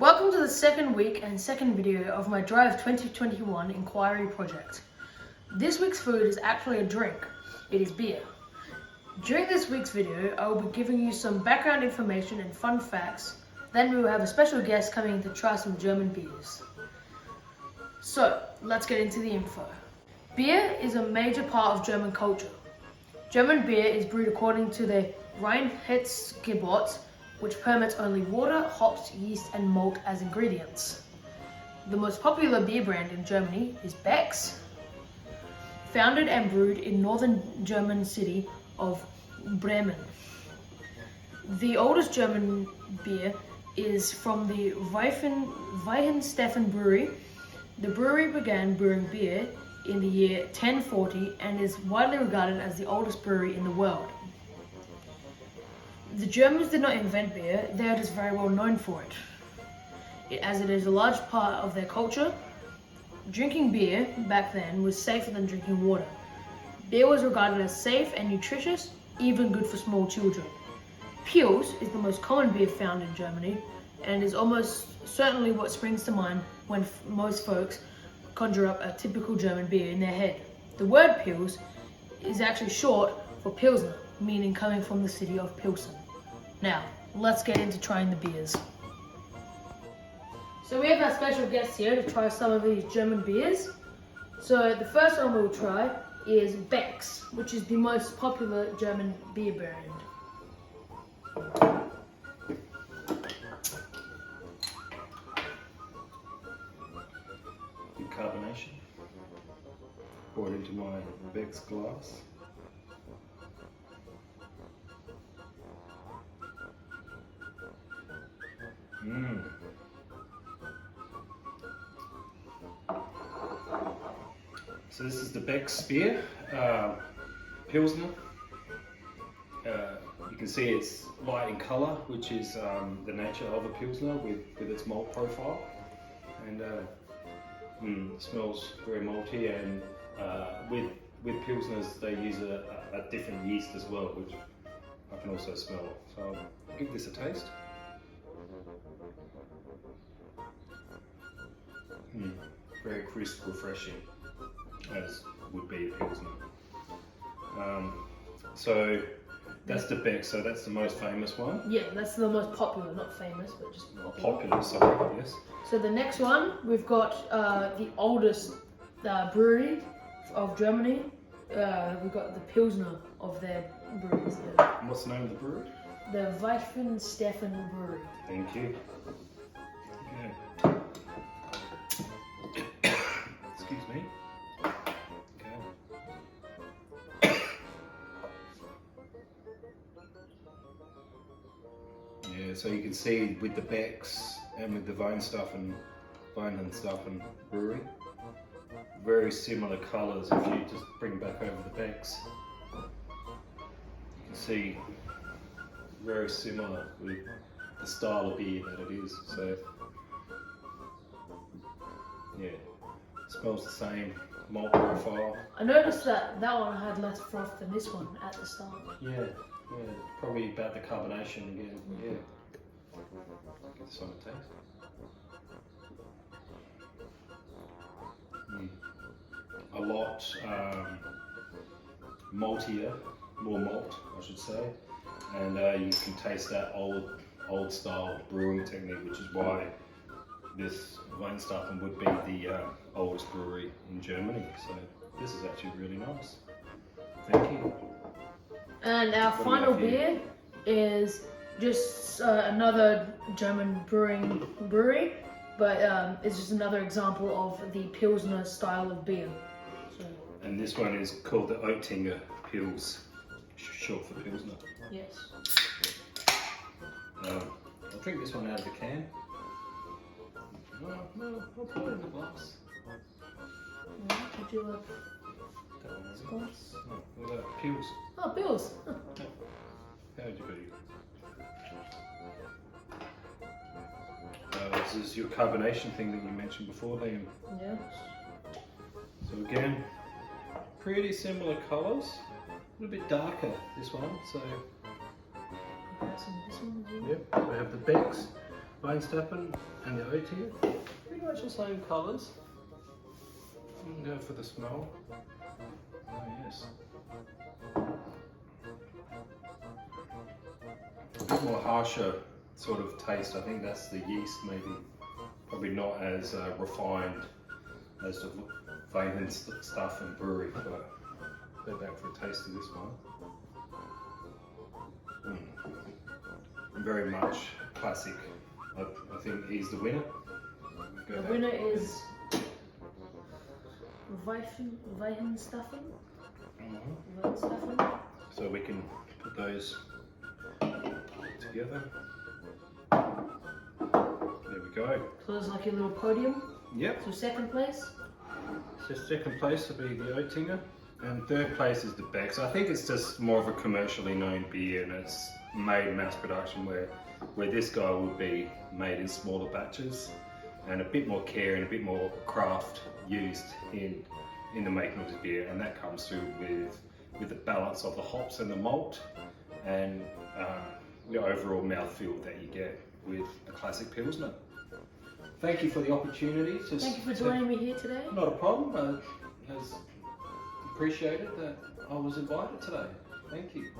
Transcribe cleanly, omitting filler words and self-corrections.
Welcome to the second week and second video of my Drive 2021 inquiry project. This week's food is actually a drink. It is beer. During this week's video, I will be giving you some background information and fun facts. Then we will have a special guest coming to try some German beers. So, let's get into the info. Beer is a major part of German culture. German beer is brewed according to the Reinheitsgebot, which permits only water, hops, yeast, and malt as ingredients. The most popular beer brand in Germany is Beck's. Founded and brewed in northern German city of Bremen. The oldest German beer is from the Weihenstephan Brewery. The brewery began brewing beer in the year 1040 and is widely regarded as the oldest brewery in the world. The Germans did not invent beer, they are just very well known for it, as it is a large part of their culture. Drinking beer back then was safer than drinking water. Beer was regarded as safe and nutritious, even good for small children. Pils is the most common beer found in Germany and is almost certainly what springs to mind when most folks conjure up a typical German beer in their head. The word Pils is actually short for Pilsner, meaning coming from the city of Pilsen. Now, let's get into trying the beers. So we have our special guest here to try some of these German beers. So the first one we'll try is Beck's, which is the most popular German beer brand. Good carbonation. Pour it into my Beck's glass. So this is the Beck's beer, Pilsner. You can see it's light in colour, which is the nature of a Pilsner with its malt profile. And it smells very malty, and with Pilsners they use a different yeast as well, which I can also smell. So I'll give this a taste. Very crisp, refreshing, as would be a Pilsner. So that's the Beck, so that's the most famous one. Yeah, that's the most popular, not famous, but just Popular, sorry, yes. So the next one, we've got the oldest brewery of Germany. We've got the Pilsner of their breweries. And what's the name of the brewery? The Weihenstephan Brewery. Thank you. Okay. Excuse me. Okay. Yeah, so you can see with the Beck's and with the Weihenstephan Brewery, very similar colours. If you just bring back over the Beck's, you can see very similar with the style of beer that it is. So yeah, smells the same, malt profile. I noticed that one had less froth than this one at the start. Yeah, probably about the carbonation again. Yeah. Give this one a taste. A lot maltier, more malt, I should say, and you can taste that old style brewing technique, which is why this Weihenstephan would be the oldest brewery in Germany. So this is actually really nice. Thank you. And our final beer is just another German brewery, but it's just another example of the Pilsner style of beer. So, and this one is called the Oettinger Pils, short for Pilsner. yes. I'll drink this one out of the can. No, I'll pour it in the glass. Would you like That one is glass? Oh, what about Pils? Oh, Pils. How would you be? This is your carbonation thing that you mentioned before, Liam. Yes. So again, pretty similar colours. A little bit darker, this one. So This one as well. yep, we have the Beck's Weihenstephan and the Oettinger. Pretty much the same colours. Go for the smell. Oh yes. A bit more harsher sort of taste. I think that's the yeast maybe. Probably not as refined as the Weihenstephan and brewery, but go back for a taste of this one. Very much classic. I think he's the winner. The winner is Weihenstephan. Weihenstephan. So we can put those together. There we go. So there's like a little podium. Yep. So second place. So second place will be the Oettinger, and third place is the Beck. So I think it's just more of a commercially known beer, and it's made in mass production where this guy would be made in smaller batches, and a bit more care and a bit more craft used in the making of this beer, and that comes through with the balance of the hops and the malt, and the overall mouthfeel that you get with a classic Pilsner. Thank you for the opportunity. Thank you for joining me here today. Not a problem. It's appreciated that I was invited today. Thank you.